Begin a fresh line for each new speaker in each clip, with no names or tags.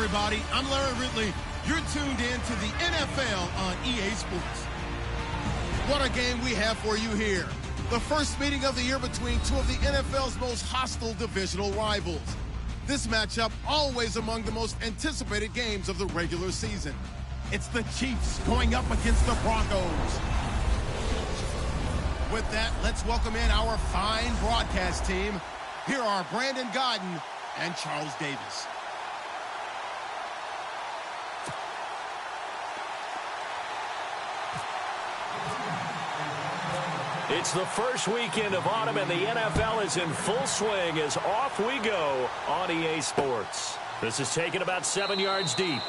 everybody. I'm Larry Ridley. You're tuned in to the NFL on EA Sports. What a game we have for you here. The first meeting of the year between two of the NFL's most hostile divisional rivals. This matchup always among the most anticipated games of the regular season. It's the Chiefs going up against the Broncos. With that, let's welcome in our fine broadcast team. Here are Brandon Godden and Charles Davis.
It's the first weekend of autumn, and the NFL is in full swing as off we go on EA Sports. This is taken about 7 yards deep.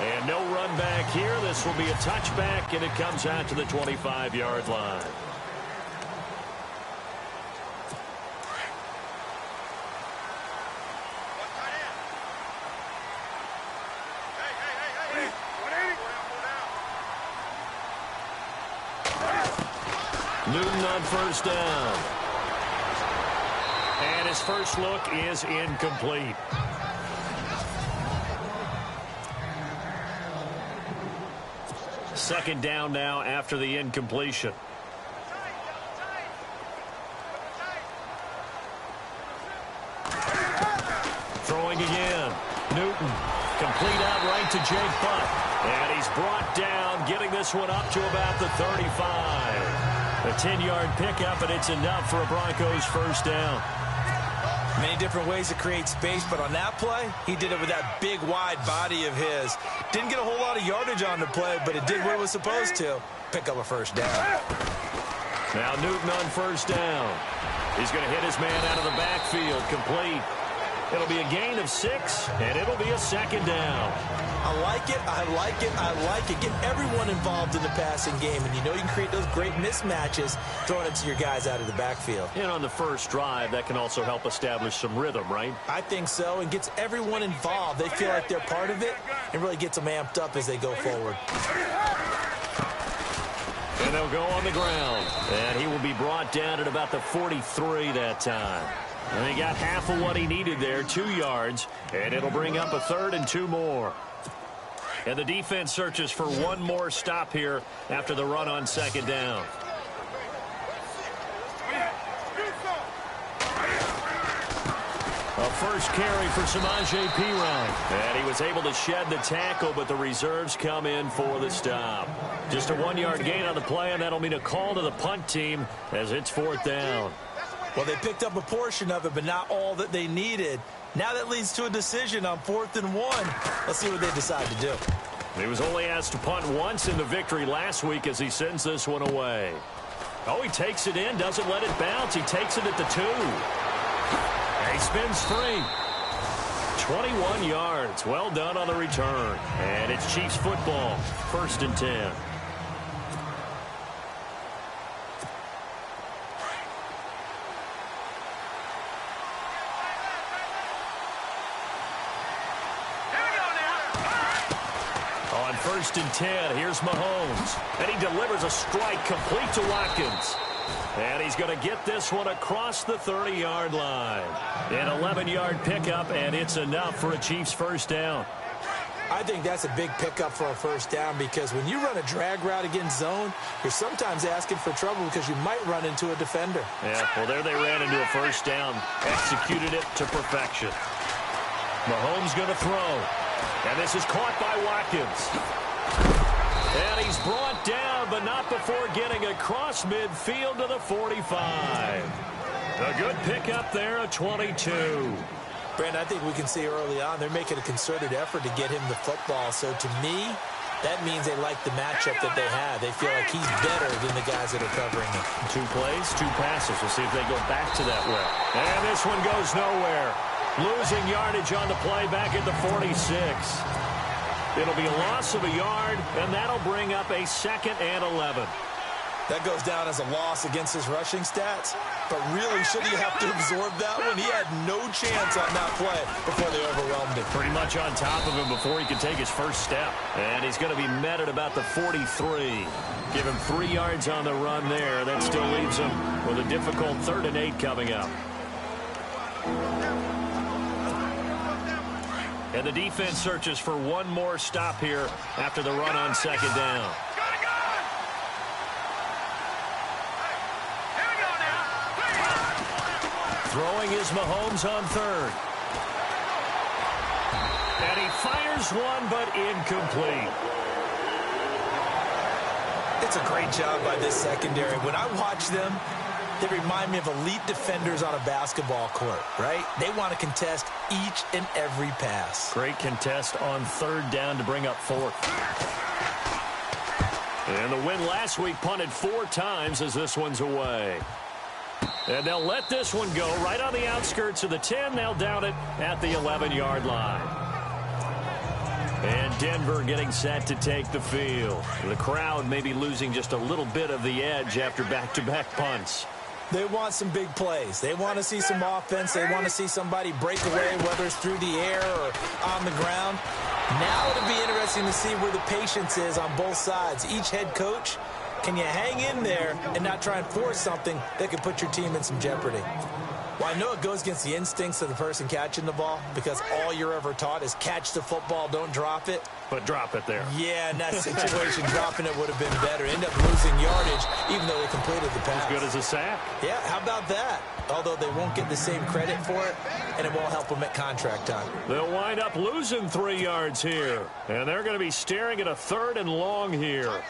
And no run back here. This will be a touchback, and it comes out to the 25-yard line. Newton on first down. And his first look is incomplete. Second down now after the incompletion. Throwing again. Newton. Complete out right to Jake Butt. And he's brought down, getting this one up to about the 35. A 10-yard pickup, and it's enough for a Broncos first down.
Many different ways to create space, but on that play, he did it with that big, wide body of his. Didn't get a whole lot of yardage on the play, but it did what it was supposed to. Pick up a first down.
Now Newton on first down. He's going to hit his man out of the backfield, complete. It'll be a gain of 6, and it'll be a second down.
I like it, I like it, I like it. Get everyone involved in the passing game, and you know you can create those great mismatches throwing it to your guys out of the backfield.
And on the first drive, that can also help establish some rhythm, right?
I think so, and gets everyone involved. They feel like they're part of it, and really gets them amped up as they go forward.
And they'll go on the ground, and he will be brought down at about the 43 that time. And he got half of what he needed there, 2 yards, and it'll bring up a 3rd and 2 more. And the defense searches for one more stop here after the run on second down. A first carry for Samaje Perine. And he was able to shed the tackle, but the reserves come in for the stop. Just a 1-yard gain on the play, and that'll mean a call to the punt team as it's 4th down.
Well, they picked up a portion of it, but not all that they needed. Now that leads to a decision on 4th and 1. Let's see what they decide to do.
He was only asked to punt once in the victory last week as he sends this one away. Oh, he takes it in, doesn't let it bounce. He takes it at the 2. And he spins free. 21 yards. Well done on the return. And it's Chiefs football. 1st and 10. On 1st and 10, here's Mahomes. And he delivers a strike complete to Watkins. And he's going to get this one across the 30-yard line. An 11-yard pickup, and it's enough for a Chiefs first down.
I think that's a big pickup for a first down because when you run a drag route against zone, you're sometimes asking for trouble because you might run into a defender.
Yeah, well, there they ran into a first down. Executed it to perfection. Mahomes going to throw. And this is caught by Watkins. And he's brought down, but not before getting across midfield to the 45. A good pickup there, a 22.
Brandon, I think we can see early on they're making a concerted effort to get him the football. So to me, that means they like the matchup that they have. They feel like he's better than the guys that are covering him.
2 plays, 2 passes. We'll see if they go back to that well. And this one goes nowhere. Losing yardage on the play back at the 46. It'll be a loss of a yard, and that'll bring up a 2nd and 11.
That goes down as a loss against his rushing stats. But really, should he have to absorb that one? He had no chance on that play before they overwhelmed him.
Pretty much on top of him before he could take his first step. And he's going to be met at about the 43. Give him 3 yards on the run there. That still leaves him with a difficult 3rd and 8 coming up. And the defense searches for one more stop here after the run on second down. Throwing is Mahomes on third. And he fires one, but incomplete.
It's a great job by this secondary. When I watch them, they remind me of elite defenders on a basketball court, right? They want to contest each and every pass.
Great contest on third down to bring up fourth. And the win last week punted 4 times as this one's away. And they'll let this one go right on the outskirts of the 10. They'll down it at the 11-yard line. And Denver getting set to take the field. The crowd may be losing just a little bit of the edge after back-to-back punts.
They want some big plays. They want to see some offense. They want to see somebody break away, whether it's through the air or on the ground. Now it'll be interesting to see where the patience is on both sides. Each head coach, can you hang in there and not try and force something that could put your team in some jeopardy? Well, I know it goes against the instincts of the person catching the ball because all you're ever taught is catch the football, don't drop it.
But drop it there.
Yeah, in that situation, dropping it would have been better. End up losing yardage, even though they completed the pass.
As good as a sack.
Yeah, how about that? Although they won't get the same credit for it, and it won't help them at contract time.
They'll wind up losing 3 yards here. And they're going to be staring at a 3rd and long here.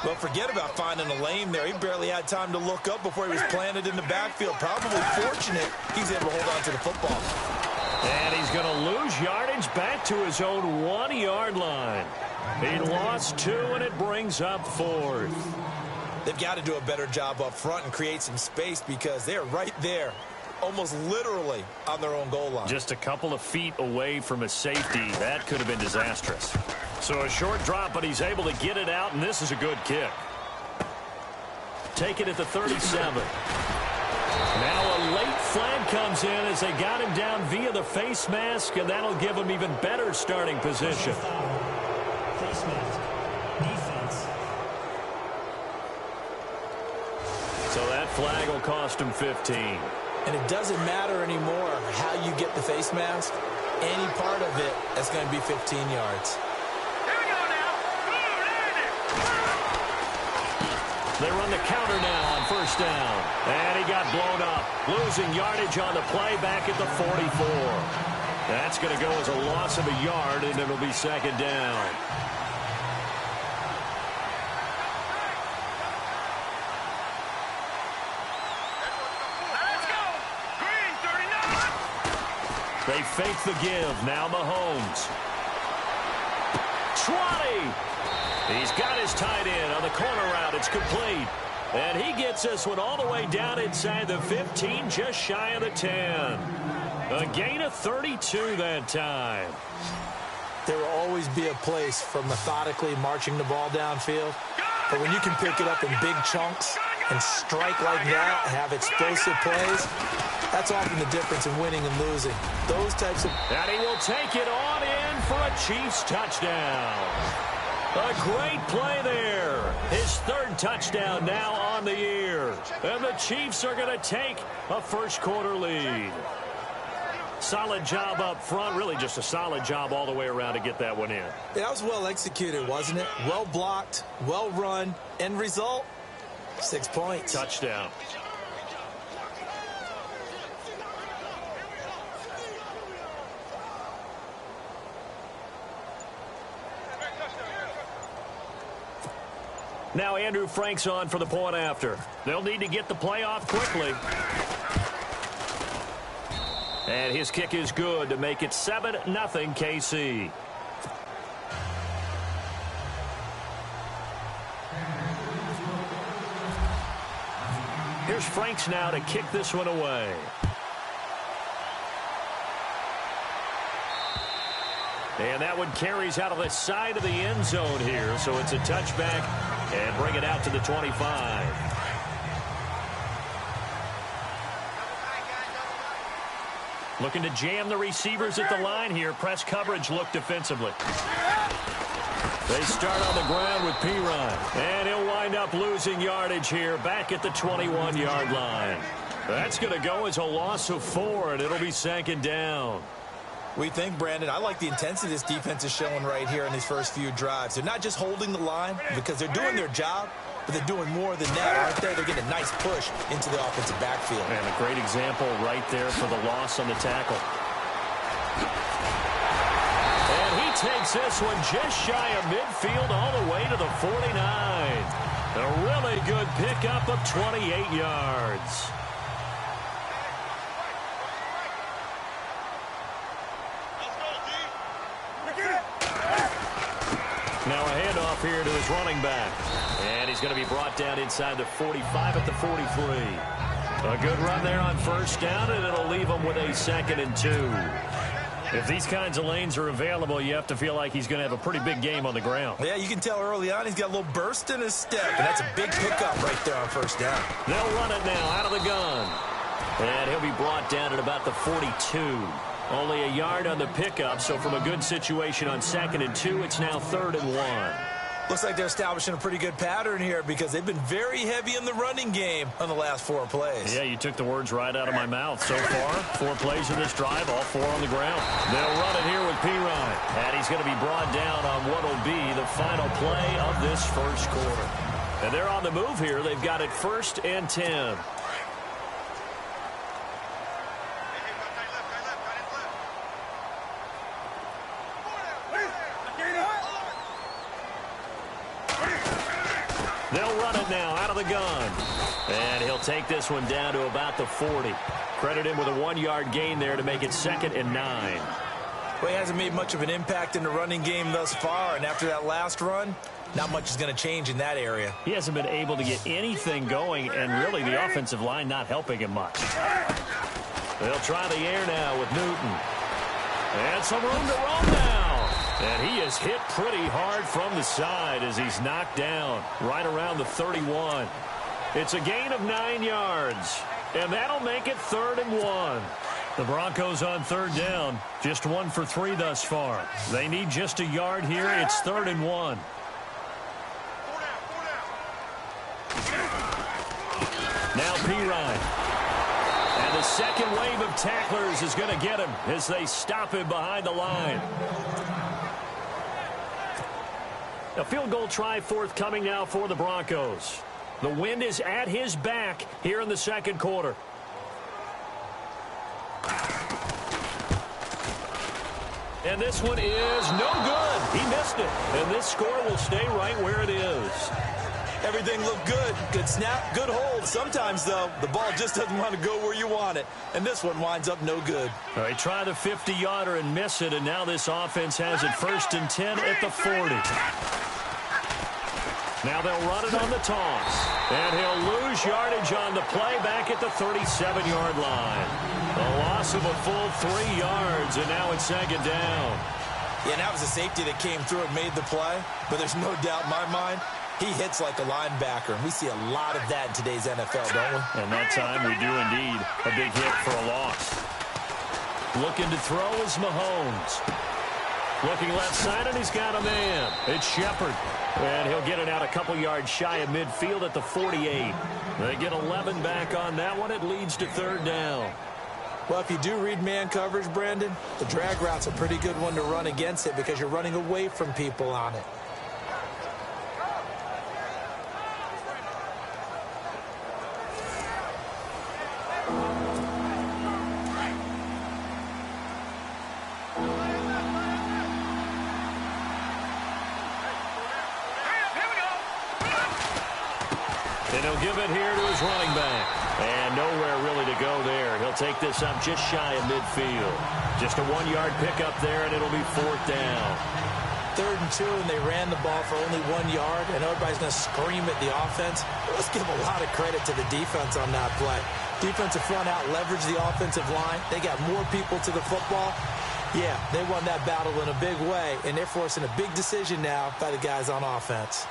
Well, forget about finding a lane there. He barely had time to look up before he was planted in the backfield. Probably fortunate he's able to hold on to the football.
And he's going to lose yardage back to his own 1-yard line. He lost 2, and it brings up 4th.
They've got to do a better job up front and create some space because they're right there, almost literally on their own goal line.
Just a couple of feet away from a safety. That could have been disastrous. So a short drop, but he's able to get it out, and this is a good kick. Take it at the 37. Now a late flag comes in as they got him down via the face mask, and that'll give him even better starting position.
Face mask. Defense.
So that flag will cost him 15.
And it doesn't matter anymore how you get the face mask. Any part of it is going to be 15 yards.
They run the counter now on first down. And he got blown up. Losing yardage on the play back at the 44. That's going to go as a loss of a yard, and it'll be second down.
Let's go! Green, 39!
They fake the give. Now Mahomes. 20! He's got his tight end on the corner route. It's complete. And he gets this one all the way down inside the 15, just shy of the 10. A gain of 32 that time.
There will always be a place for methodically marching the ball downfield. But when you can pick it up in big chunks and strike like that, have explosive plays, that's often the difference in winning and losing. Those types of...
And he will take it on in for a Chiefs touchdown. A great play there. His 3rd touchdown now on the year. And the Chiefs are going to take a first-quarter lead. Solid job up front. Really just a solid job all the way around to get that one in.
That was well executed, wasn't it? Well blocked, well run. End result, 6 points.
Touchdown. Now Andrew Frank's on for the point after. They'll need to get the play off quickly. And his kick is good to make it 7-0 KC. Here's Franks now to kick this one away. And that one carries out of the side of the end zone here. So it's a touchback and bring it out to the 25. Looking to jam the receivers at the line here. Press coverage look defensively. They start on the ground with Pirine. And he'll wind up losing yardage here back at the 21-yard line. That's going to go as a loss of 4, and it'll be second down.
We think, Brandon, I like the intensity this defense is showing right here in these first few drives. They're not just holding the line because they're doing their job, but they're doing more than that, aren't they? They're getting a nice push into the offensive backfield.
And a great example right there for the loss on the tackle. And he takes this one just shy of midfield all the way to the 49. A really good pickup of 28 yards. Now a handoff here to his running back. And he's going to be brought down inside the 45 at the 43. A good run there on first down, and it'll leave him with a 2nd and 2. If these kinds of lanes are available, you have to feel like he's going to have a pretty big game on the ground.
Yeah, you can tell early on he's got a little burst in his step, and that's a big pickup right there on first down.
They'll run it now out of the gun. And he'll be brought down at about the 42. Only a yard on the pickup, so from a good situation on 2nd and 2, it's now 3rd and 1.
Looks like they're establishing a pretty good pattern here because they've been very heavy in the running game on the last 4 plays.
Yeah, you took the words right out of my mouth. So far, 4 plays in this drive, all 4 on the ground. They'll run it here with Pirine. And he's going to be brought down on what will be the final play of this first quarter. And they're on the move here. They've got it 1st and 10. They'll run it now out of the gun. And he'll take this one down to about the 40. Credit him with a 1-yard gain there to make it 2nd and 9.
Well, he hasn't made much of an impact in the running game thus far, and after that last run, not much is going to change in that area.
He hasn't been able to get anything going, and really the offensive line not helping him much. They'll try the air now with Newton. And some room to roam now. And he is hit pretty hard from the side as he's knocked down right around the 31. It's a gain of 9 yards, and that'll make it 3rd and 1. The Broncos on 3rd down, just 1 for 3 thus far. They need just a yard here. It's 3rd and 1. Now Pirine. And the second wave of tacklers is going to get him as they stop him behind the line. A field goal try forthcoming now for the Broncos. The wind is at his back here in the second quarter. And this one is no good. He missed it. And this score will stay right where it is.
Everything looked good. Good snap, good hold. Sometimes, though, the ball just doesn't want to go where you want it. And this one winds up no good.
All right, try the 50-yarder and miss it, and now this offense has it 1st and 10 at the 40. Now they'll run it on the toss. And he'll lose yardage on the play back at the 37-yard line. A loss of a full 3 yards, and now it's 2nd down.
Yeah, that was a safety that came through and made the play. But there's no doubt in my mind, he hits like a linebacker, and we see a lot of that in today's NFL, don't we?
And that time we do indeed. A big hit for a loss. Looking to throw is Mahomes. Looking left side, and he's got a man. It's Shepard. And he'll get it out a couple yards shy of midfield at the 48. They get 11 back on that one. It leads to 3rd down.
Well, if you do read man coverage, Brandon, the drag route's a pretty good one to run against it because you're running away from people on it.
And he'll give it here to his running back. And nowhere really to go there. He'll take this up just shy of midfield. Just a 1-yard pickup there, and it'll be 4th down.
3rd and 2, and they ran the ball for only 1 yard, and everybody's going to scream at the offense. Let's give a lot of credit to the defense on that play. Defensive front out leveraged the offensive line. They got more people to the football. Yeah, they won that battle in a big way, and they're forcing a big decision now by the guys on offense.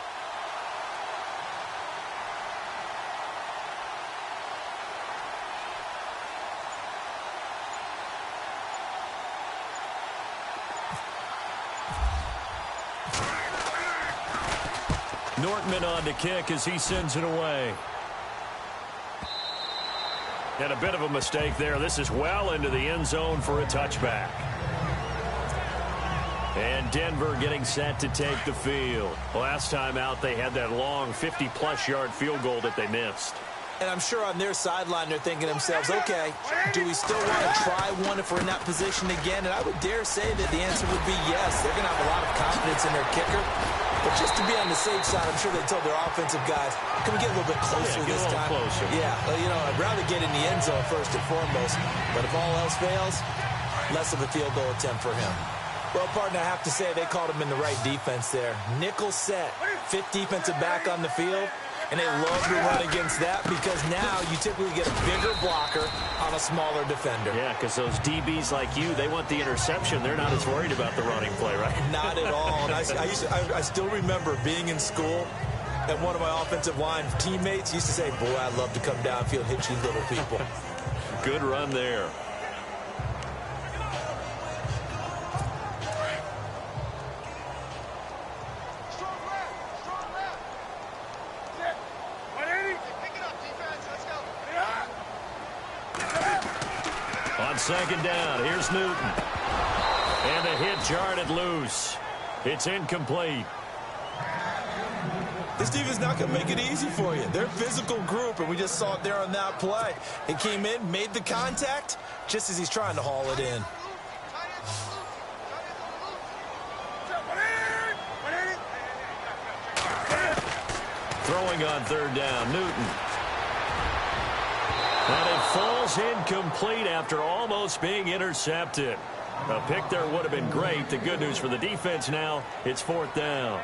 Nortman on to kick as he sends it away. And a bit of a mistake there. This is well into the end zone for a touchback. And Denver getting set to take the field. Last time out, they had that long 50-plus yard field goal that they missed.
And I'm sure on their sideline they're thinking to themselves, okay, do we still want to try one if we're in that position again? And I would dare say that the answer would be yes. They're going to have a lot of confidence in their kicker. But just to be on the safe side, I'm sure they told their offensive guys, can we get a little bit closer this time?
Closer.
Yeah, well, you know, I'd rather get in the end zone first and foremost. But if all else fails, less of a field goal attempt for him. Well, partner, I have to say they called him in the right defense there. Nickel set, fifth defensive back on the field, and they love to run against that because now you typically get a bigger blocker on a smaller defender.
Yeah, because those DBs like you, they want the interception. They're not as worried about the running play, right?
Not at all. And I still remember being in school, and one of my offensive line teammates used to say, boy, I'd love to come downfield and hit you little people.
Good run there. On second down, here's Newton. And a hit jarred it loose. It's incomplete.
This defense is not going to make it easy for you. They're a physical group, and we just saw it there on that play. He came in, made the contact, just as he's trying to haul it in.
Throwing on third down, Newton. And it falls incomplete after almost being intercepted. A pick there would have been great. The good news for the defense now, it's fourth down.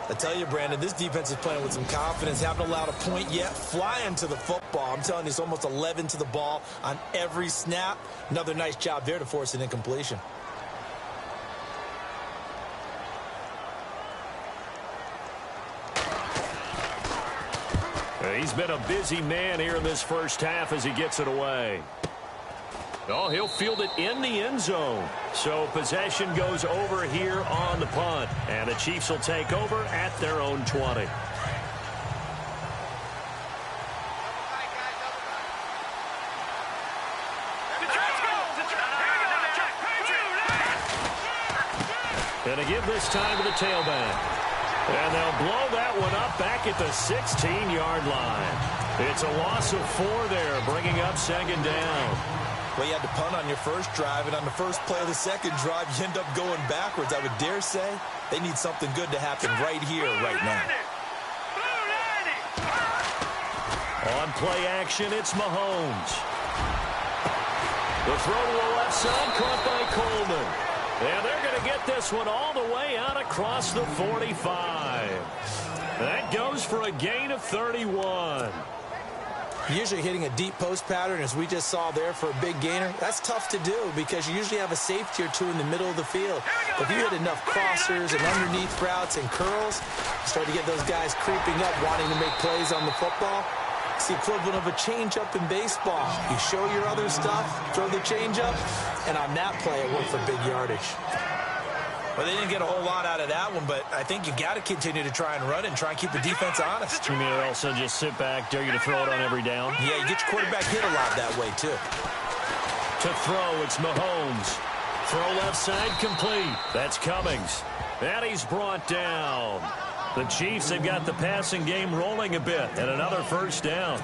I tell you, Brandon, this defense is playing with some confidence. Haven't allowed a point yet. Flying to the football. I'm telling you, it's almost 11 to the ball on every snap. Another nice job there to force an incompletion.
He's been a busy man here in this first half as he gets it away. Oh, he'll field it in the end zone. So possession goes over here on the punt. And the Chiefs will take over at their own 20. And to give this time to the tailback. And they'll blow that one up back at the 16-yard line. It's a loss of 4 there, bringing up second down.
Well, you had to punt on your first drive, and on the first play of the second drive, you end up going backwards. I would dare say they need something good to happen right here, right now.
On play action, it's Mahomes. The throw to the left side, caught by Coleman. And they're going to get this one all the way out across the 45. That goes for a gain of 31.
Usually hitting a deep post pattern, as we just saw there for a big gainer, that's tough to do because you usually have a safety or two in the middle of the field. But if you hit enough crossers and underneath routes and curls, you start to get those guys creeping up, wanting to make plays on the football. It's the equivalent of a changeup in baseball. You show your other stuff, throw the changeup, and on that play, it went for big yardage. Well, they didn't get a whole lot out of that one, but I think you got to continue to try and run and try and keep the defense honest.
You mean also just sit back, dare you to throw it on every down?
Yeah, you get your quarterback hit a lot that way, too.
To throw, it's Mahomes. Throw left side, complete. That's Cummings. And he's brought down. The Chiefs have got the passing game rolling a bit, and another first down.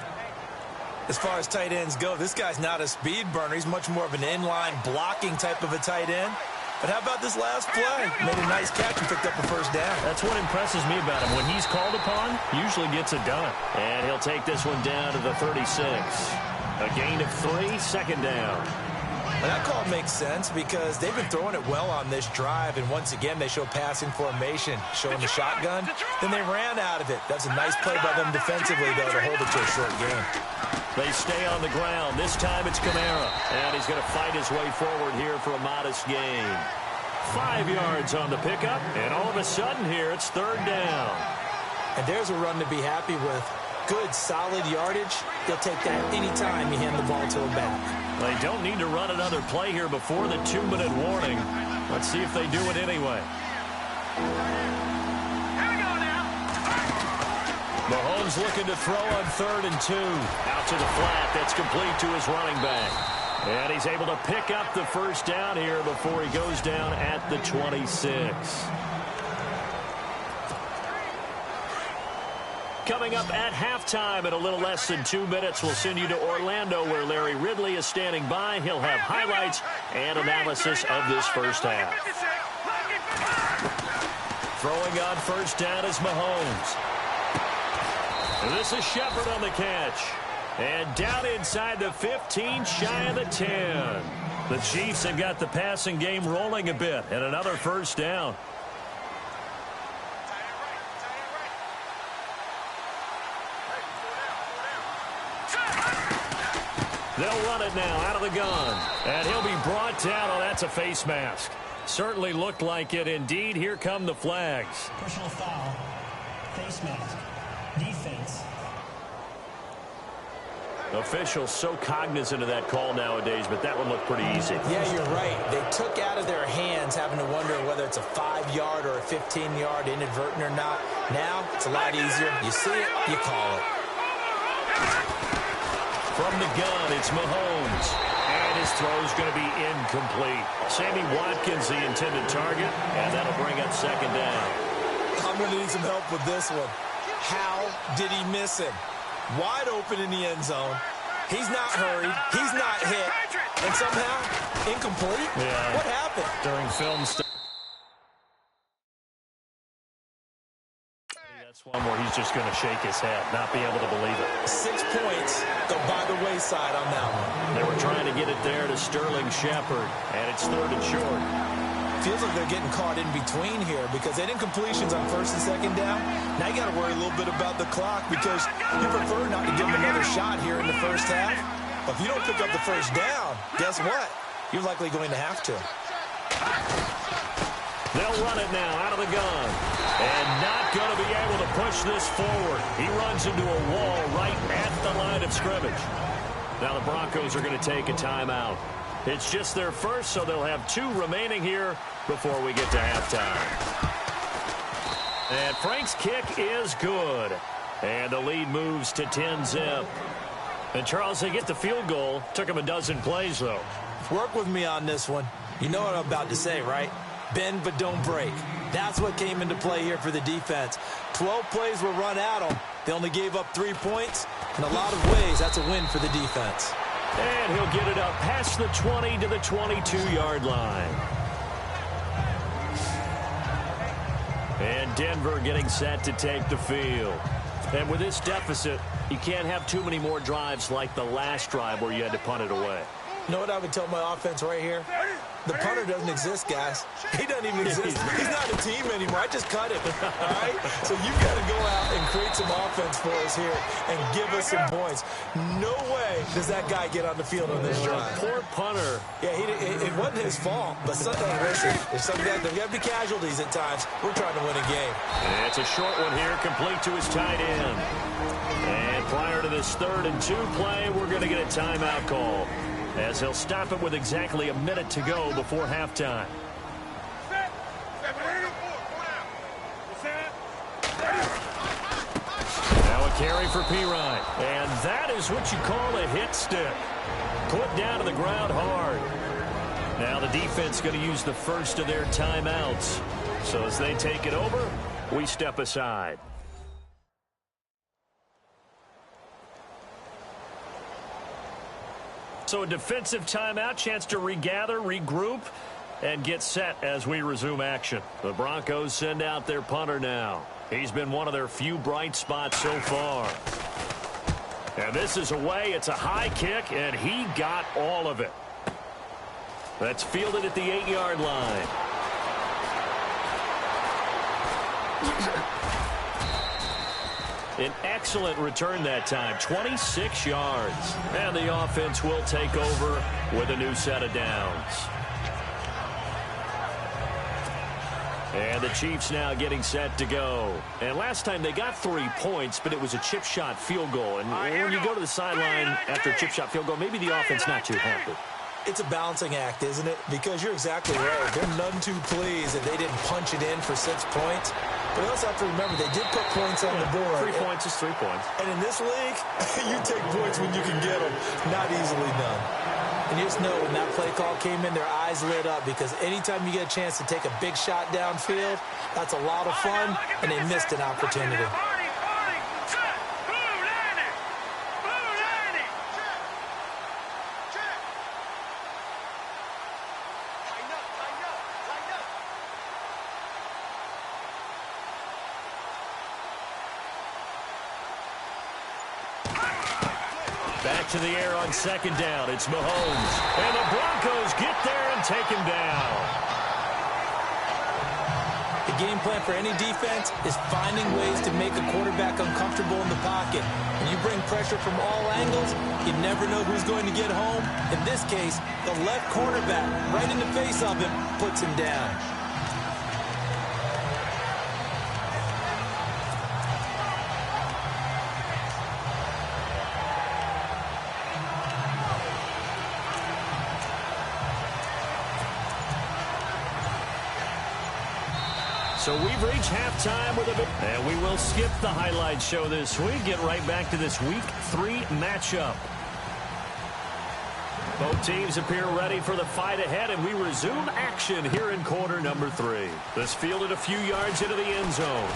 As far as tight ends go, this guy's not a speed burner. He's much more of an inline blocking type of a tight end. But how about this last play? Made a nice catch and picked up a first down.
That's what impresses me about him. When he's called upon, usually gets it done. And he'll take this one down to the 36. A gain of 3, second down.
Well, that call makes sense because they've been throwing it well on this drive, and once again they show passing formation, showing the shotgun. Then they ran out of it. That's a nice play by them defensively, though, to hold it to a short game.
They stay on the ground. This time it's Kamara, and he's going to fight his way forward here for a modest gain. 5 yards on the pickup, and all of a sudden here it's third down.
And there's a run to be happy with. Good, solid yardage. They'll take that anytime you hand the ball to a back.
They don't need to run another play here before the 2-minute warning. Let's see if they do it anyway. Mahomes looking to throw on 3rd and 2. Out to the flat. That's complete to his running back. And he's able to pick up the first down here before he goes down at the 26. Coming up at halftime in a little less than 2 minutes, we'll send you to Orlando where Larry Ridley is standing by. He'll have highlights and analysis of this first half. Throwing on first down is Mahomes. And this is Shepard on the catch. And down inside the 15, shy of the 10. The Chiefs have got the passing game rolling a bit, and another first down. They'll run it now out of the gun. And he'll be brought down. Oh, that's a face mask. Certainly looked like it. Indeed, here come the flags.
Personal foul. Face mask. Defense.
Officials so cognizant of that call nowadays, but that one looked pretty easy.
Yeah, you're right. They took out of their hands having to wonder whether it's a 5-yard or a 15-yard inadvertent or not. Now, it's a lot easier. You see it, you call it.
From the gun, it's Mahomes. And his throw's going to be incomplete. Sammy Watkins, the intended target, and that'll bring up second down.
I'm going to need some help with this one. How did he miss him? Wide open in the end zone. He's not hurried. He's not hit. And somehow, incomplete?
Yeah.
What happened?
During film study. That's one where he's just going to shake his head, not be able to believe it.
6 points go by the wayside on that one.
They were trying to get it there to Sterling Shepard, and it's third and short.
Feels like they're getting caught in between here because they did incompletions on first and second down. Now you got to worry a little bit about the clock because you prefer not to give them another shot here in the first half. But if you don't pick up the first down, guess what? You're likely going to have to.
They'll run it now out of the gun. And not going to be able to push this forward. He runs into a wall right at the line of scrimmage. Now the Broncos are going to take a timeout. It's just their first, so they'll have 2 remaining here before we get to halftime. And Frank's kick is good. And the lead moves to 10-zip. And, Charles, they get the field goal. Took them a dozen plays, though.
Work with me on this one. You know what I'm about to say, right? Bend but don't break. That's what came into play here for the defense. 12 plays were run at them. They only gave up 3 points. In a lot of ways, that's a win for the defense.
And he'll get it up past the 20 to the 22-yard line. And Denver getting set to take the field. And with this deficit, you can't have too many more drives like the last drive where you had to punt it away.
You know what I would tell my offense right here? The punter doesn't exist, guys. He doesn't even exist. He's not a team anymore. I just cut him, all right? So you've got to go out and create some offense for us here and give us some points. No way does that guy get on the field on this drive.
Poor punter.
Yeah, it wasn't his fault. But sometimes, listen, there's got to be casualties at times. We're trying to win a game.
And it's a short one here, complete to his tight end. And prior to this 3rd and 2 play, we're going to get a timeout call, as he'll stop it with exactly a minute to go before halftime. Now a carry for Pirine. And that is what you call a hit stick. Put down to the ground hard. Now the defense going to use the first of their timeouts. So as they take it over, we step aside. So a defensive timeout, chance to regather, regroup, and get set as we resume action. The Broncos send out their punter now. He's been one of their few bright spots so far. And this is away. It's a high kick, and he got all of it. That's fielded at the 8-yard line. An excellent return that time, 26 yards. And the offense will take over with a new set of downs. And the Chiefs now getting set to go. And last time they got 3 points, but it was a chip shot field goal. And when you go to the sideline after a chip shot field goal, maybe the offense not too happy.
It's a balancing act, isn't it? Because you're exactly right. They're none too pleased that they didn't punch it in for 6 points. But you also have to remember, they did put points on the board.
3 points is 3 points.
And in this league, you take points when you can get them. Not easily done. And you just know when that play call came in, their eyes lit up because anytime you get a chance to take a big shot downfield, that's a lot of fun, and they missed an opportunity.
Back to the air on second down. It's Mahomes. And the Broncos get there and take him down.
The game plan for any defense is finding ways to make a quarterback uncomfortable in the pocket. When you bring pressure from all angles, you never know who's going to get home. In this case, the left cornerback, right in the face of him, puts him down.
So we've reached halftime with and we will skip the highlight show this week. Get right back to this Week 3 matchup. Both teams appear ready for the fight ahead, and we resume action here in quarter number 3. This fielded a few yards into the end zone.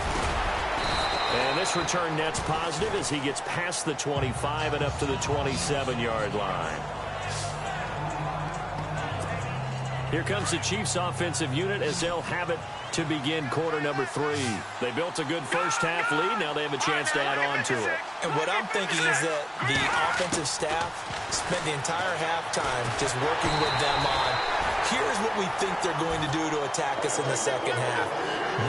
And this return net's positive as he gets past the 25 and up to the 27-yard line. Here comes the Chiefs offensive unit as they'll have it to begin quarter number 3. They built a good first half lead. Now they have a chance to add on to it.
And what I'm thinking is that the offensive staff spent the entire halftime just working with them on, here's what we think they're going to do to attack us in the second half.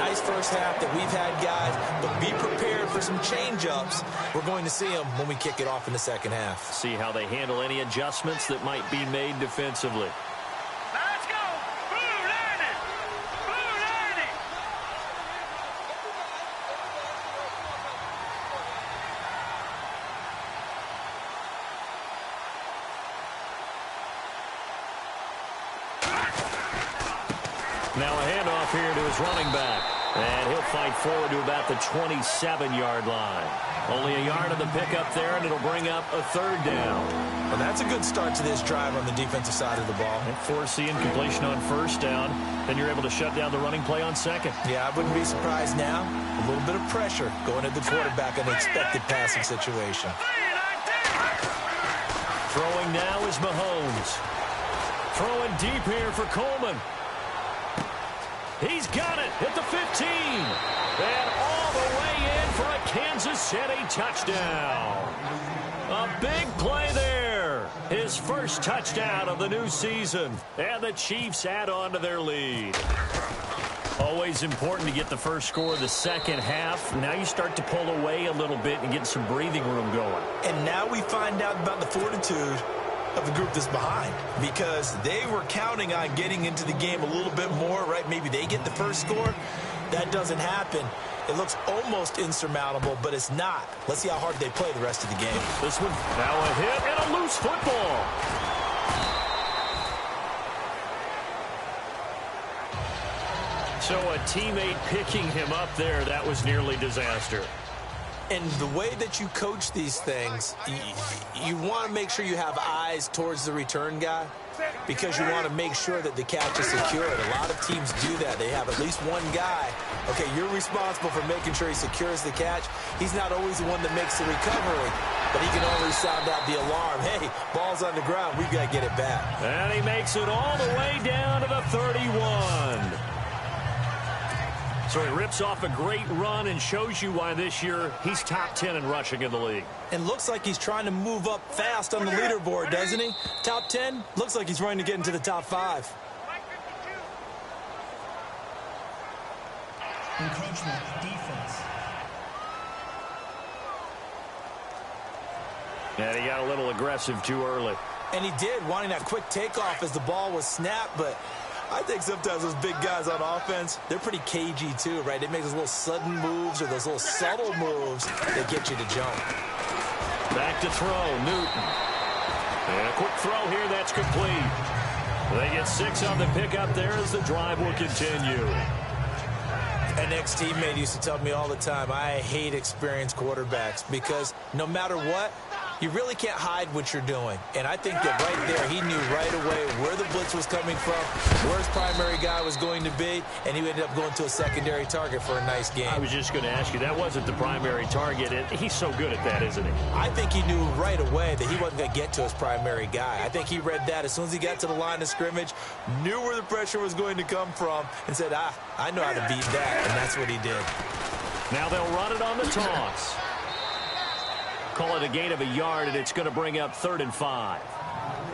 Nice first half that we've had, guys, but be prepared for some change-ups. We're going to see them when we kick it off in the second half.
See how they handle any adjustments that might be made defensively. Now a handoff here to his running back. And he'll fight forward to about the 27-yard line. Only a yard of the pickup there, and it'll bring up a third down.
Well, that's a good start to this drive on the defensive side of the ball.
And force the incompletion on first down. Then you're able to shut down the running play on second.
Yeah, I wouldn't be surprised now. A little bit of pressure going at the quarterback in the expected passing situation.
Throwing now is Mahomes. Throwing deep here for Coleman. He's got it at the 15. And all the way in for a Kansas City touchdown. A big play there. His first touchdown of the new season. And the Chiefs add on to their lead. Always important to get the first score of the second half. Now you start to pull away a little bit and get some breathing room going.
And now we find out about the fortitude of the group that's behind, because they were counting on getting into the game a little bit more, right? Maybe they get the first score. That doesn't happen. It looks almost insurmountable, but it's not. Let's see how hard they play the rest of the game.
This one, now a hit and a loose football. So a teammate picking him up there, that was nearly disaster.
And the way that you coach these things, you want to make sure you have eyes towards the return guy, because you want to make sure that the catch is secured. A lot of teams do that. They have at least one guy. Okay, you're responsible for making sure he secures the catch. He's not always the one that makes the recovery, but he can always sound out the alarm. Hey, ball's on the ground. We've got to get it back.
And he makes it all the way down to the 31. So he rips off a great run and shows you why this year he's top 10 in rushing in the league.
And looks like he's trying to move up fast on the leaderboard, doesn't he? Top 10, looks like he's running to get into the top 5.
Encroachment, defense.
And he got a little aggressive too early.
And he did, wanting that quick takeoff as the ball was snapped, but I think sometimes those big guys on offense, they're pretty cagey too, right? They make those little sudden moves or those little subtle moves that get you to jump.
Back to throw, Newton. And a quick throw here, that's complete. They get 6 on the pickup there as the drive will continue.
An ex-teammate used to tell me all the time, I hate experienced quarterbacks because no matter what, you really can't hide what you're doing. And I think that right there, he knew right away where the blitz was coming from, where his primary guy was going to be, and he ended up going to a secondary target for a nice game.
I was just going to ask you, that wasn't the primary target. He's so good at that, isn't he?
I think he knew right away that he wasn't going to get to his primary guy. I think he read that as soon as he got to the line of scrimmage, knew where the pressure was going to come from, and said, I know how to beat that, and that's what he did.
Now they'll run it on the toss. Call it a gain of a yard, and it's going to bring up 3rd and 5.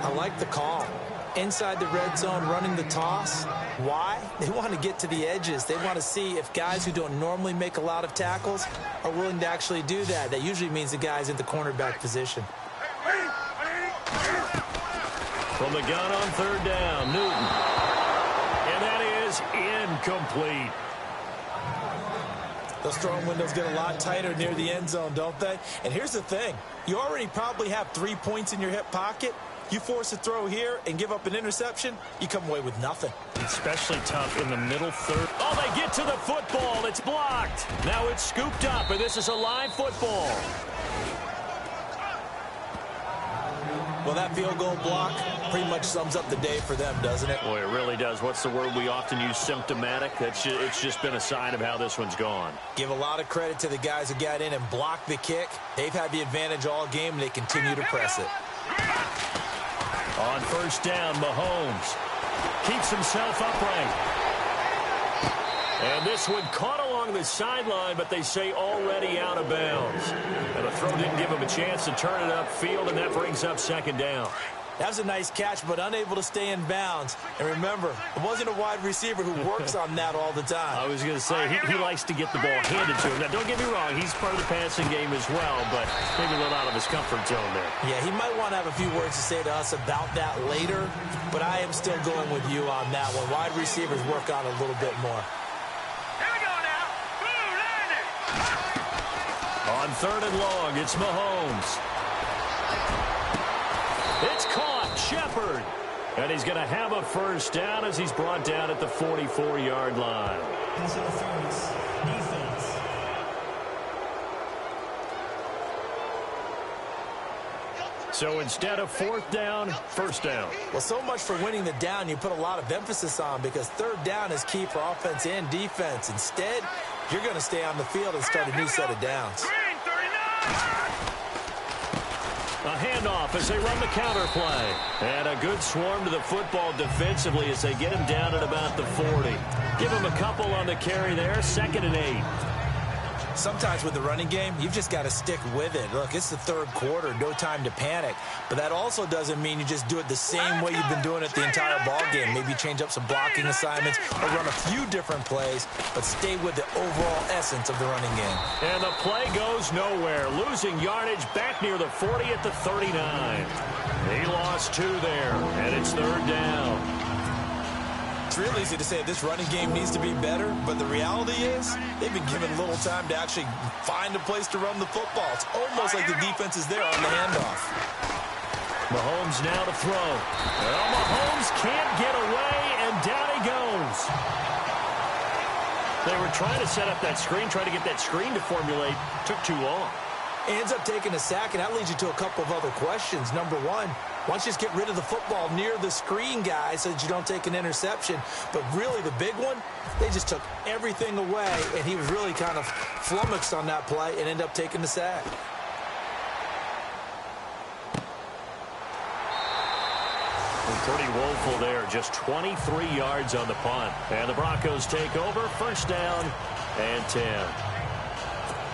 I like the call. Inside the red zone, running the toss. Why? They want to get to the edges. They want to see if guys who don't normally make a lot of tackles are willing to actually do that. That usually means the guy's in the cornerback position.
From the gun on 3rd down, Newton. And that is incomplete.
Those throwing windows get a lot tighter near the end zone, don't they? And here's the thing. You already probably have 3 points in your hip pocket. You force a throw here and give up an interception, you come away with nothing.
Especially tough in the middle third. Oh, they get to the football. It's blocked. Now it's scooped up, and this is a live football.
Well, that field goal block pretty much sums up the day for them, doesn't it?
Boy, it really does. What's the word we often use? Symptomatic. It's just been a sign of how this one's gone.
Give a lot of credit to the guys who got in and blocked the kick. They've had the advantage all game, and they continue to press it.
On 1st down, Mahomes keeps himself upright. And this one caught along the sideline, but they say already out of bounds. And the throw didn't give him a chance to turn it upfield, and that brings up 2nd down.
That was a nice catch, but unable to stay in bounds. And remember, it wasn't a wide receiver who works on that all the time.
I was going to say, he likes to get the ball handed to him. Now, don't get me wrong, he's part of the passing game as well, but maybe a little out of his comfort zone there.
Yeah, he might want to have a few words to say to us about that later, but I am still going with you on that one. Wide receivers work on it a little bit more.
On 3rd and long, it's Mahomes. It's caught, Shepard. And he's going to have a 1st down as he's brought down at the 44-yard line.
Pass interference. Defense.
So instead of 4th down, 1st down.
Well, so much for winning the down you put a lot of emphasis on, because 3rd down is key for offense and defense. Instead, you're going to stay on the field and start a new set of downs.
A handoff as they run the counter play. And a good swarm to the football defensively as they get him down at about the 40. Give him a couple on the carry there. 2nd and 8.
Sometimes with the running game, you've just got to stick with it. Look, it's the 3rd quarter, no time to panic. But that also doesn't mean you just do it the same way you've been doing it the entire ball game. Maybe change up some blocking assignments or run a few different plays, but stay with the overall essence of the running game.
And the play goes nowhere. Losing yardage back near the 40 at the 39. He lost 2 there, and it's 3rd down.
It's real easy to say this running game needs to be better, but the reality is they've been given little time to actually find a place to run the football. It's almost like the defense is there on the handoff.
Mahomes now to throw. Well, Mahomes can't get away, and down he goes. They were trying to set up that screen, trying to get that screen to formulate. Took too long.
He ends up taking a sack, and that leads you to a couple of other questions. Number one, why don't you just get rid of the football near the screen guy so that you don't take an interception? But really the big one, they just took everything away, and he was really kind of flummoxed on that play and ended up taking the sack.
Pretty woeful there. Just 23 yards on the punt. And the Broncos take over. 1st down and 10.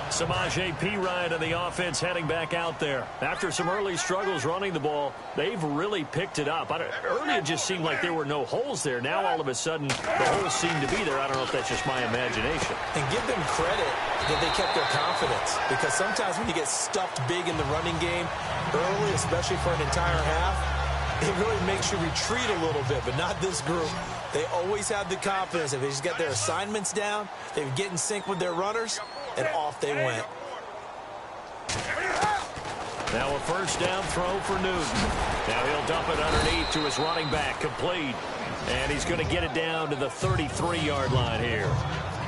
Samaje Perine and the offense heading back out there. After some early struggles running the ball, they've really picked it up. Earlier it just seemed like there were no holes there. Now all of a sudden the holes seem to be there. I don't know if that's just my imagination.
And give them credit that they kept their confidence, because sometimes when you get stuffed big in the running game early, especially for an entire half, it really makes you retreat a little bit, but not this group. They always have the confidence. If they just got their assignments down, they would get in sync with their runners, and off they went.
Now a 1st down throw for Newton. Now he'll dump it underneath to his running back, complete. And he's going to get it down to the 33-yard line here.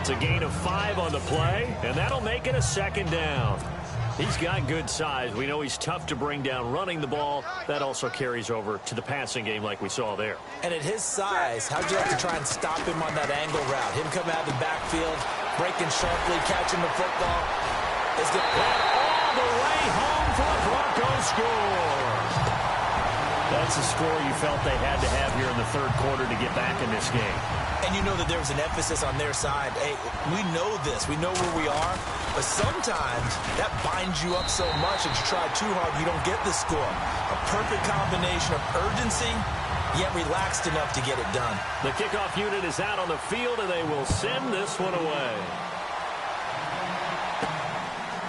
It's a gain of 5 on the play, and that'll make it a 2nd down. He's got good size. We know he's tough to bring down running the ball. That also carries over to the passing game like we saw there.
And at his size, how'd you like to try and stop him on that angle route? Him coming out of the backfield, breaking sharply, catching the football. It's good.
And all the way home for a Broncos score. That's a score you felt they had to have here in the third quarter to get back in this game.
And you know that there was an emphasis on their side. Hey, we know this. We know where we are. But sometimes that binds you up so much that you try too hard, you don't get the score. A perfect combination of urgency, yet relaxed enough to get it done.
The kickoff unit is out on the field, and they will send this one away.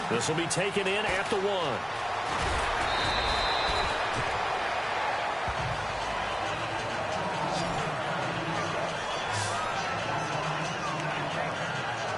This will be taken in at the 1.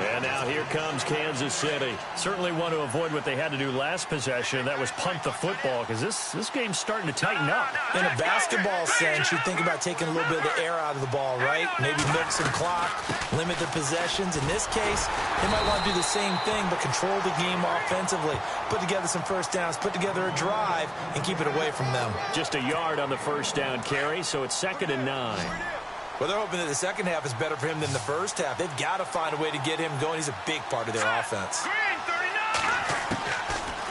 And now here comes Kansas City. Certainly want to avoid what they had to do last possession. That was punt the football, because this game's starting to tighten up.
In a basketball sense, you think about taking a little bit of the air out of the ball, right? Maybe milk some clock, limit the possessions. In this case, they might want to do the same thing, but control the game offensively. Put together some first downs, put together a drive, and keep it away from them.
Just a yard on the first down carry, so it's 2nd and 9.
Well, they're hoping that the second half is better for him than the first half. They've got to find a way to get him going. He's a big part of their offense.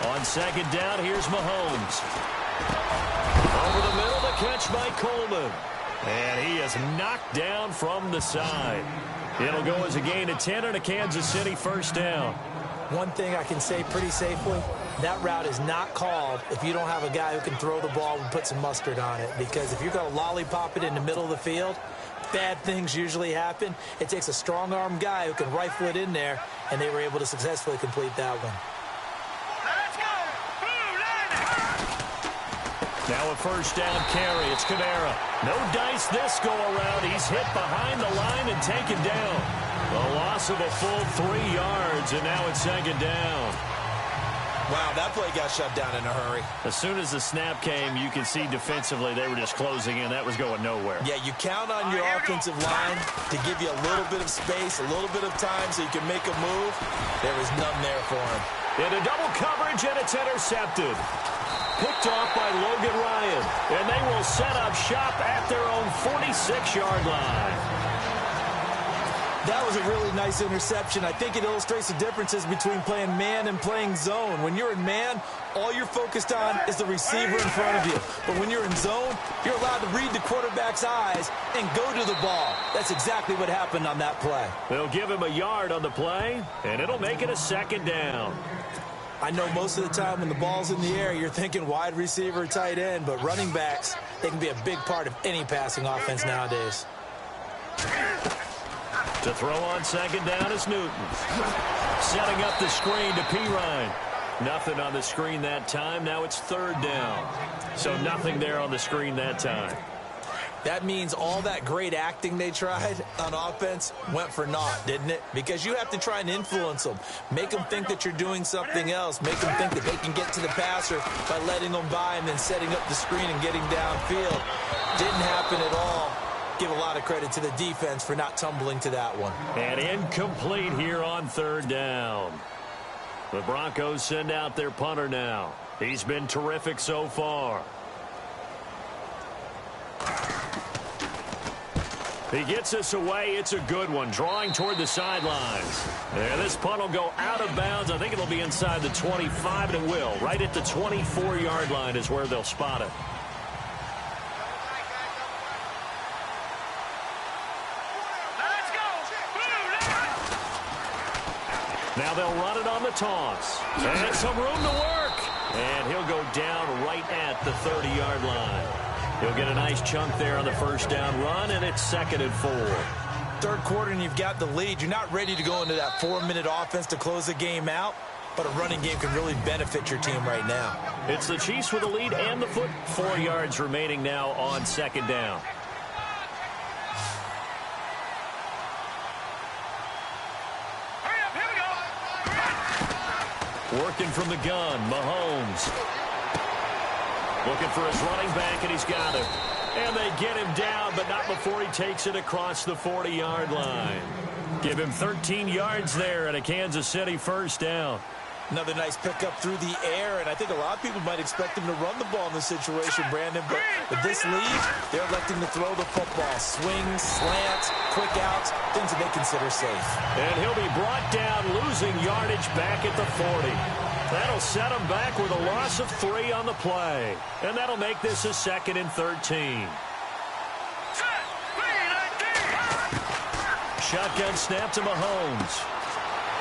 On 2nd down, here's Mahomes. Over the middle, the catch by Coleman. And he is knocked down from the side. It'll go as a gain of 10 and a Kansas City first down.
One thing I can say pretty safely, that route is not called if you don't have a guy who can throw the ball and put some mustard on it. Because if you're going to lollipop it in the middle of the field, bad things usually happen. It takes a strong-arm guy who can rifle it in there, and they were able to successfully complete that one.
Now a first down carry. It's Kamara. No dice this go-around. He's hit behind the line and taken down. A loss of a full 3 yards, and now it's 2nd down.
Wow, that play got shut down in a hurry.
As soon as the snap came, you could see defensively they were just closing in. That was going nowhere.
Yeah, you count on your offensive line to give you a little bit of space, a little bit of time so you can make a move. There was none there for him.
Into double coverage, and it's intercepted. Picked off by Logan Ryan. And they will set up shop at their own 46-yard line.
That was a really nice interception. I think it illustrates the differences between playing man and playing zone. When you're in man, all you're focused on is the receiver in front of you. But when you're in zone, you're allowed to read the quarterback's eyes and go to the ball. That's exactly what happened on that play.
They'll give him a yard on the play, and it'll make it a 2nd down.
I know most of the time when the ball's in the air, you're thinking wide receiver, tight end, but running backs, they can be a big part of any passing offense nowadays.
To throw on 2nd down is Newton. Setting up the screen to Pirine. Nothing on the screen that time. Now it's 3rd down. So nothing there on the screen that time.
That means all that great acting they tried on offense went for naught, didn't it? Because you have to try and influence them. Make them think that you're doing something else. Make them think that they can get to the passer by letting them by and then setting up the screen and getting downfield. Didn't happen at all. Give a lot of credit to the defense for not tumbling to that one.
And incomplete here on 3rd down. The Broncos send out their punter now. He's been terrific so far. He gets us away. It's a good one. Drawing toward the sidelines. And this punt will go out of bounds. I think it'll be inside the 25, and it will. Right at the 24-yard line is where they'll spot it. Now they'll run it on the toss. And some room to work. And he'll go down right at the 30-yard line. He'll get a nice chunk there on the first down run, and it's 2nd and 4.
Third quarter, and you've got the lead. You're not ready to go into that 4-minute offense to close the game out, but a running game can really benefit your team right now.
It's the Chiefs with the lead and the foot. 4 yards remaining now on 2nd down. Working from the gun, Mahomes. Looking for his running back, and he's got him. And they get him down, but not before he takes it across the 40-yard line. Give him 13 yards there and a Kansas City first down.
Another nice pickup through the air, and I think a lot of people might expect him to run the ball in this situation, Brandon, but with this lead, they're electing to throw the football. Swings, slants, quick outs, things that they consider safe.
And he'll be brought down, losing yardage back at the 40. That'll set him back with a loss of 3 on the play. And that'll make this a 2nd and 13. Shotgun snap to Mahomes.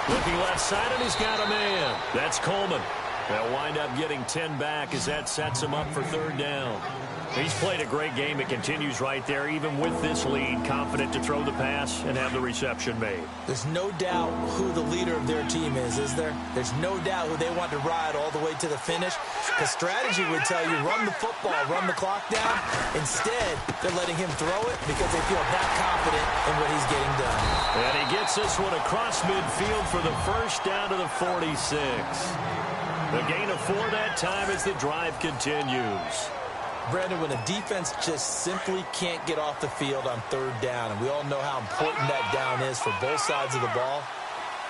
Looking left side, and he's got a man. That's Coleman. They'll wind up getting 10 back as that sets him up for 3rd down. He's played a great game. It continues right there, even with this lead, confident to throw the pass and have the reception made.
There's no doubt who the leader of their team is there? There's no doubt who they want to ride all the way to the finish. Because strategy would tell you, run the football, run the clock down. Instead, they're letting him throw it because they feel that confident in what he's getting done.
And he gets this one across midfield for the 1st down to the 46. The gain of 4 that time as the drive continues.
Brandon, when a defense just simply can't get off the field on 3rd down, and we all know how important that down is for both sides of the ball,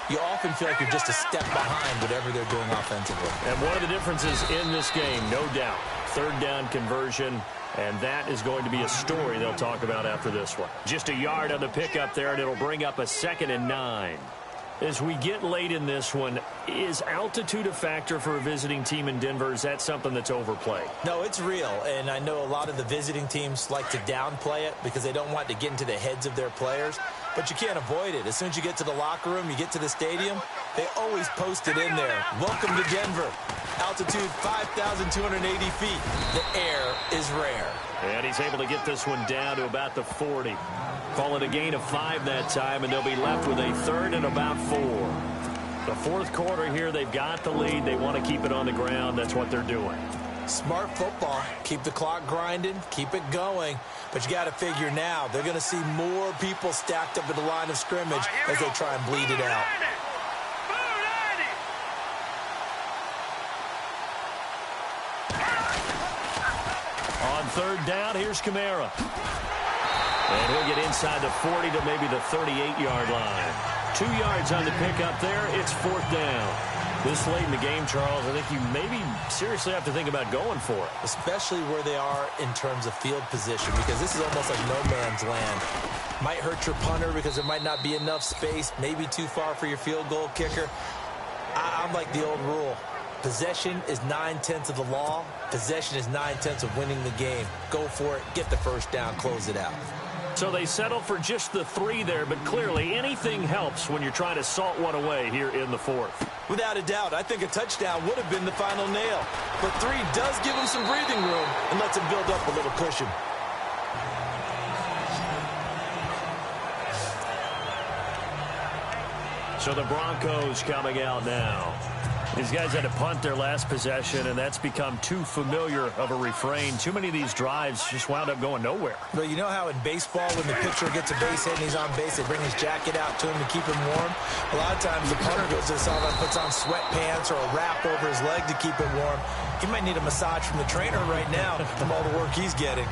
you often feel like you're just a step behind whatever they're doing offensively.
And one of the differences in this game, no doubt, 3rd down conversion, and that is going to be a story they'll talk about after this one. Just a yard on the pickup there, and it'll bring up a 2nd and 9. As we get late in this one, is altitude a factor for a visiting team in Denver? Is that something that's overplayed?
No, it's real, and I know a lot of the visiting teams like to downplay it because they don't want to get into the heads of their players, but you can't avoid it. As soon as you get to the locker room, you get to the stadium, they always post it in there. Welcome to Denver. Altitude 5,280 feet. The air is rare.
And he's able to get this one down to about the 40. Call it a gain of 5 that time, and they'll be left with a 3rd and about 4. The 4th quarter here, they've got the lead. They want to keep it on the ground. That's what they're doing.
Smart football. Keep the clock grinding. Keep it going. But you got to figure now, they're going to see more people stacked up at the line of scrimmage as they try and bleed it out.
On 3rd down, here's Kamara. And he'll get inside the 40 to maybe the 38-yard line. 2 yards on the pickup there. It's 4th down. This late in the game, Charles, I think you maybe seriously have to think about going for it.
Especially where they are in terms of field position, because this is almost like no man's land. Might hurt your punter because there might not be enough space, maybe too far for your field goal kicker. I'm like the old rule. Possession is 9/10 of the law. Possession is 9/10 of winning the game. Go for it. Get the 1st down. Close it out.
So they settle for just the 3 there, but clearly anything helps when you're trying to salt one away here in the 4th.
Without a doubt, I think a touchdown would have been the final nail. But 3 does give him some breathing room and lets him build up a little cushion.
So the Broncos coming out now. These guys had to punt their last possession, and that's become too familiar of a refrain. Too many of these drives just wound up going nowhere.
Well, you know how in baseball, when the pitcher gets a base hit and he's on base, they bring his jacket out to him to keep him warm? A lot of times the punter goes to the sideline, puts on sweatpants or a wrap over his leg to keep it warm. He might need a massage from the trainer right now from all the work he's getting.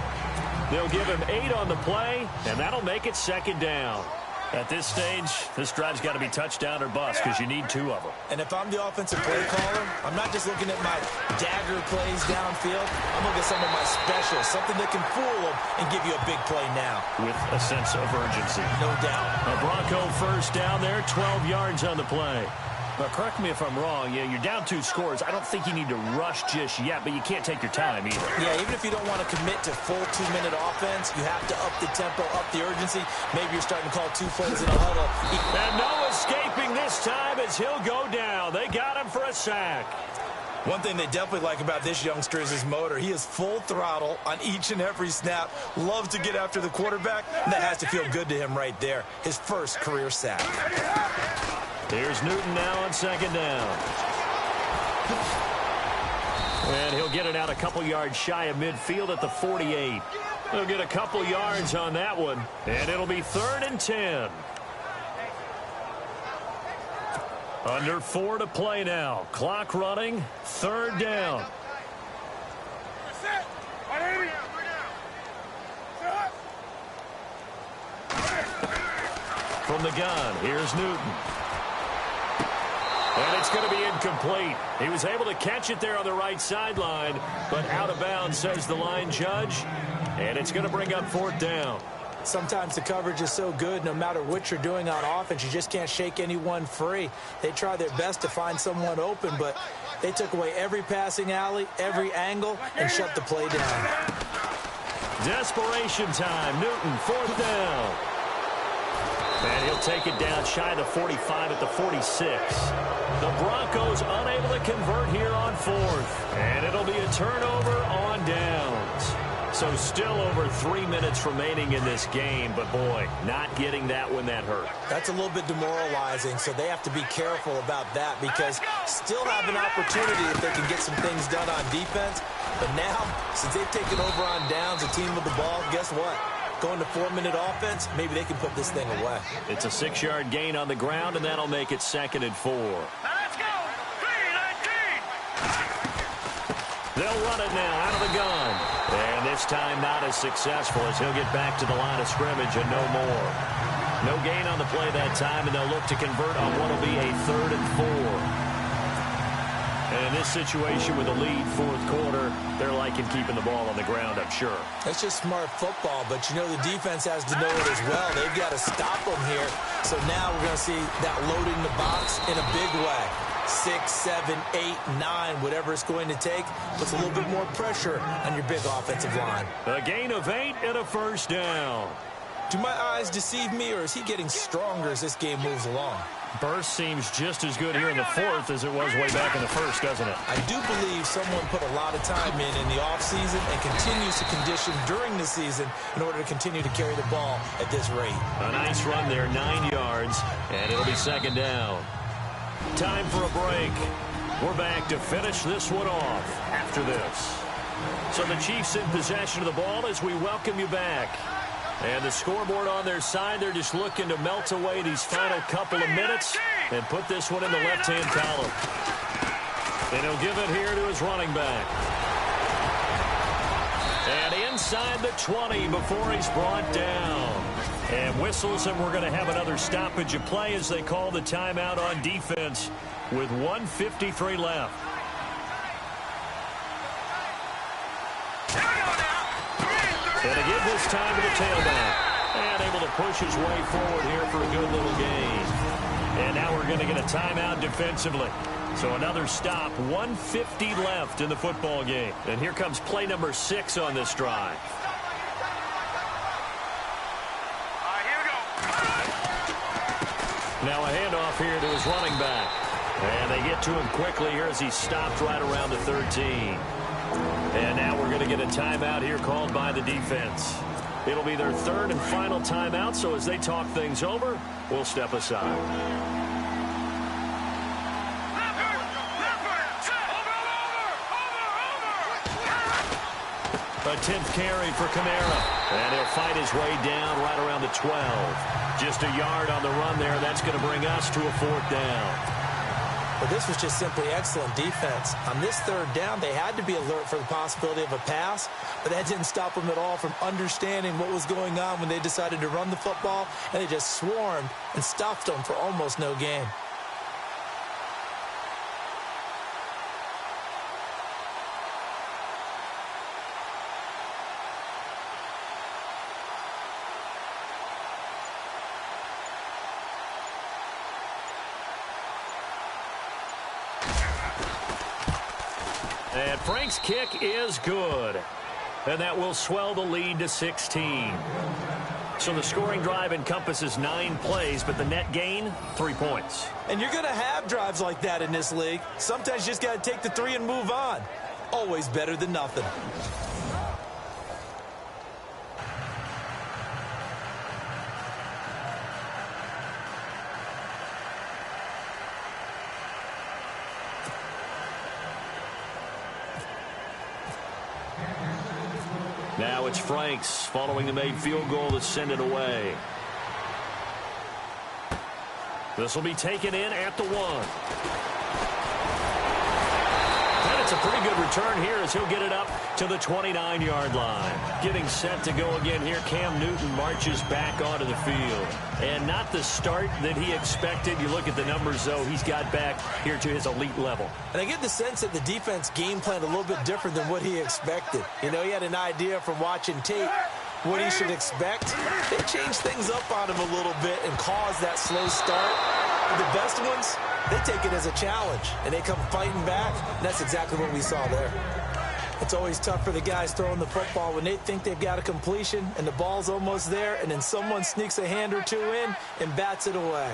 They'll give him 8 on the play, and that'll make it 2nd down. At this stage, this drive's got to be touchdown or bust because you need 2 of them.
And if I'm the offensive play caller, I'm not just looking at my dagger plays downfield. I'm looking at some of my specials, something that can fool them and give you a big play now.
With a sense of urgency.
No doubt.
A Bronco 1st down there, 12 yards on the play. Now, correct me if I'm wrong. Yeah, you're down 2 scores. I don't think you need to rush just yet, but you can't take your time either.
Yeah, even if you don't want to commit to full 2-minute offense, you have to up the tempo, up the urgency. Maybe you're starting to call 2 plays in a huddle.
And no escaping this time as he'll go down. They got him for a sack.
One thing they definitely like about this youngster is his motor. He is full throttle on each and every snap. Loves to get after the quarterback, and that has to feel good to him right there. His first career sack.
Here's Newton now on 2nd down. And he'll get it out a couple yards shy of midfield at the 48. He'll get a couple yards on that one, and it'll be 3rd and 10. Under 4 to play now. Clock running, 3rd down. From the gun, here's Newton. And it's going to be incomplete. He was able to catch it there on the right sideline, but out of bounds, says the line judge. And it's going to bring up 4th down.
Sometimes the coverage is so good, no matter what you're doing on offense, you just can't shake anyone free. They try their best to find someone open, but they took away every passing alley, every angle, and shut the play down.
Desperation time. Newton, 4th down. And he'll take it down shy of the 45 at the 46. The Broncos unable to convert here on 4th. And it'll be a turnover on downs. So still over 3 minutes remaining in this game, but boy, not getting that one that hurt.
That's a little bit demoralizing, so they have to be careful about that because still have an opportunity if they can get some things done on defense. But now, since they've taken over on downs, a team with the ball, guess what? Going to 4-minute offense, maybe they can put this thing away.
It's a 6-yard gain on the ground, and that'll make it 2nd and 4.
Let's go! 3-19!
They'll run it now out of the gun. And this time not as successful as he'll get back to the line of scrimmage and no more. No gain on the play that time, and they'll look to convert on what will be a 3rd and 4. And in this situation with a lead 4th quarter, they're liking keeping the ball on the ground, I'm sure.
That's just smart football, but you know the defense has to know it as well. They've got to stop them here. So now we're going to see that loading the box in a big way. 6, 7, 8, 9, whatever it's going to take, puts a little bit more pressure on your big offensive line.
A gain of 8 and a 1st down.
Do my eyes deceive me, or is he getting stronger as this game moves along?
Burst seems just as good here in the 4th as it was way back in the 1st, doesn't it?
I do believe someone put a lot of time in the offseason and continues to condition during the season in order to continue to carry the ball at this rate.
A nice run there, 9 yards, and it'll be 2nd down. Time for a break. We're back to finish this one off after this. So the Chiefs in possession of the ball as we welcome you back. And the scoreboard on their side, they're just looking to melt away these final couple of minutes and put this one in the left-hand column. And he'll give it here to his running back. And inside the 20 before he's brought down. And whistles, and we're going to have another stoppage of play as they call the timeout on defense with 1:53 left. And to give this time to the tailback. And able to push his way forward here for a good little gain. And now we're going to get a timeout defensively. So another stop, 1:50 left in the football game. And here comes play number 6 on this drive.
Here we go.
Now a handoff here to his running back. And they get to him quickly here as he stopped right around the 13. And now we're going to get a timeout here called by the defense. It'll be their 3rd and final timeout, so as they talk things over, we'll step aside. A 10th carry for Kamara. And he'll fight his way down right around the 12. Just a yard on the run there. That's going to bring us to a 4th down.
But this was just simply excellent defense. On this 3rd down, they had to be alert for the possibility of a pass, but that didn't stop them at all from understanding what was going on when they decided to run the football, and they just swarmed and stuffed them for almost no gain.
And Frank's kick is good. And that will swell the lead to 16. So the scoring drive encompasses 9 plays, but the net gain, 3 points.
And you're going to have drives like that in this league. Sometimes you just got to take the 3 and move on. Always better than nothing.
Now it's Franks following the made field goal to send it away. This will be taken in at the 1. That's a pretty good return here as he'll get it up to the 29-yard line. Getting set to go again here, Cam Newton marches back onto the field. And not the start that he expected. You look at the numbers, though, he's got back here to his elite level.
And I get the sense that the defense game planned a little bit different than what he expected. You know, he had an idea from watching tape what he should expect. They changed things up on him a little bit and caused that slow start. The best ones, they take it as a challenge, and they come fighting back. And that's exactly what we saw there. It's always tough for the guys throwing the football when they think they've got a completion and the ball's almost there, and then someone sneaks a hand or two in and bats it away.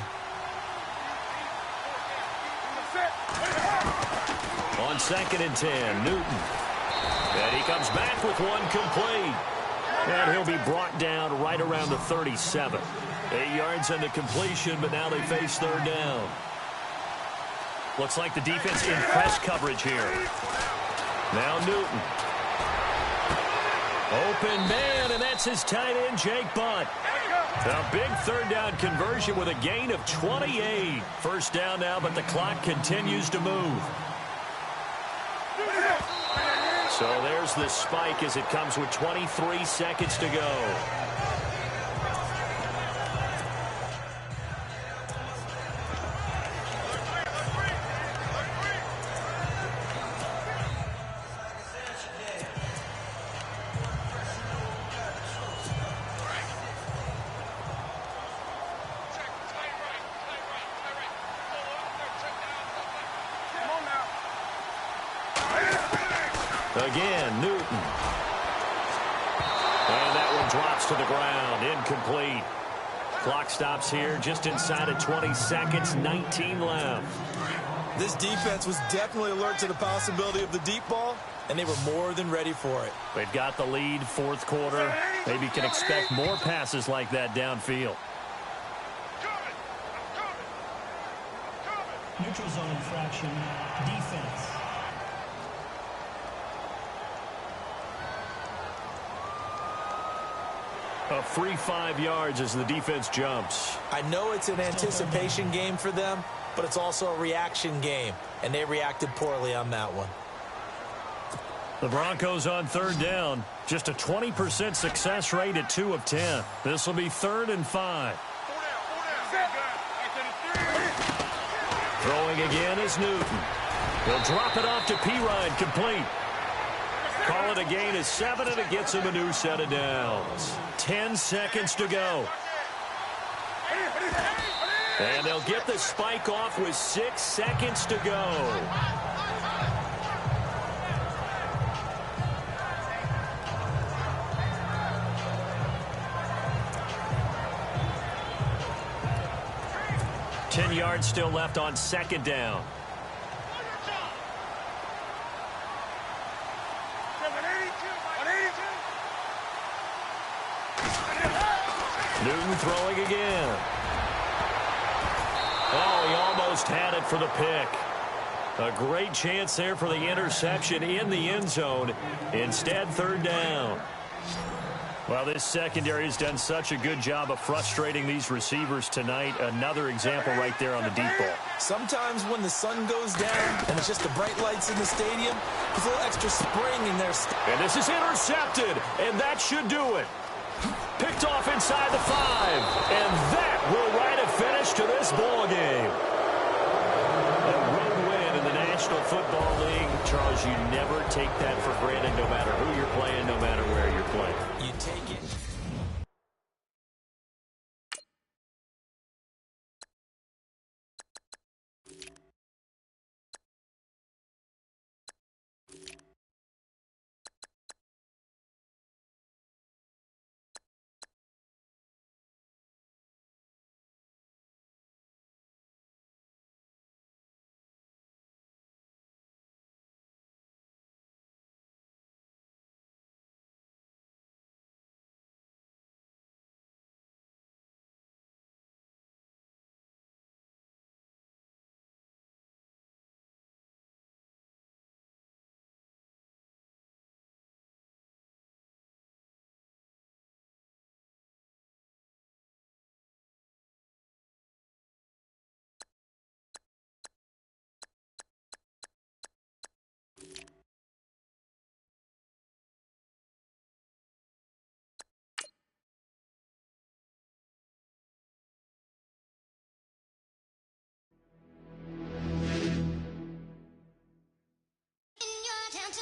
On 2nd and 10, Newton. And he comes back with one complete. And he'll be brought down right around the 37. 8 yards on the completion, but now they face 3rd down. Looks like the defense in press coverage here. Now Newton. Open man, and that's his tight end, Jake Butt. A big 3rd down conversion with a gain of 28. 1st down now, but the clock continues to move. So there's the spike as it comes with 23 seconds to go. Again, Newton. And that one drops to the ground. Incomplete. Clock stops here just inside of 20 seconds, 19 left.
This defense was definitely alert to the possibility of the deep ball, and they were more than ready for it.
They've got the lead, 4th quarter. Maybe can expect more passes like that downfield.
Neutral zone infraction, defense.
A free 5 yards as the defense jumps.
I know it's an anticipation game for them, but it's also a reaction game, and they reacted poorly on that one.
The Broncos on 3rd down. Just a 20% success rate at 2 of 10. This will be 3rd and 5. Throwing again is Newton. He'll drop it off to Pirine, complete. Call it a gain of 7, and it gets him a new set of downs. 10 seconds to go. And they'll get the spike off with 6 seconds to go. Ten yards still left on 2nd down. Newton throwing again. Oh, he almost had it for the pick. A great chance there for the interception in the end zone. Instead, 3rd down. Well, this secondary has done such a good job of frustrating these receivers tonight. Another example right there on the deep ball.
Sometimes when the sun goes down and it's just the bright lights in the stadium, there's a little extra spring in there.
And this is intercepted, and that should do it. Picked off inside the 5, and that will write a finish to this ball game. A road win in the National Football League. Charles, you never take that for granted, no matter who you're playing, no matter where you're playing.
You take it.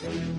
Sports.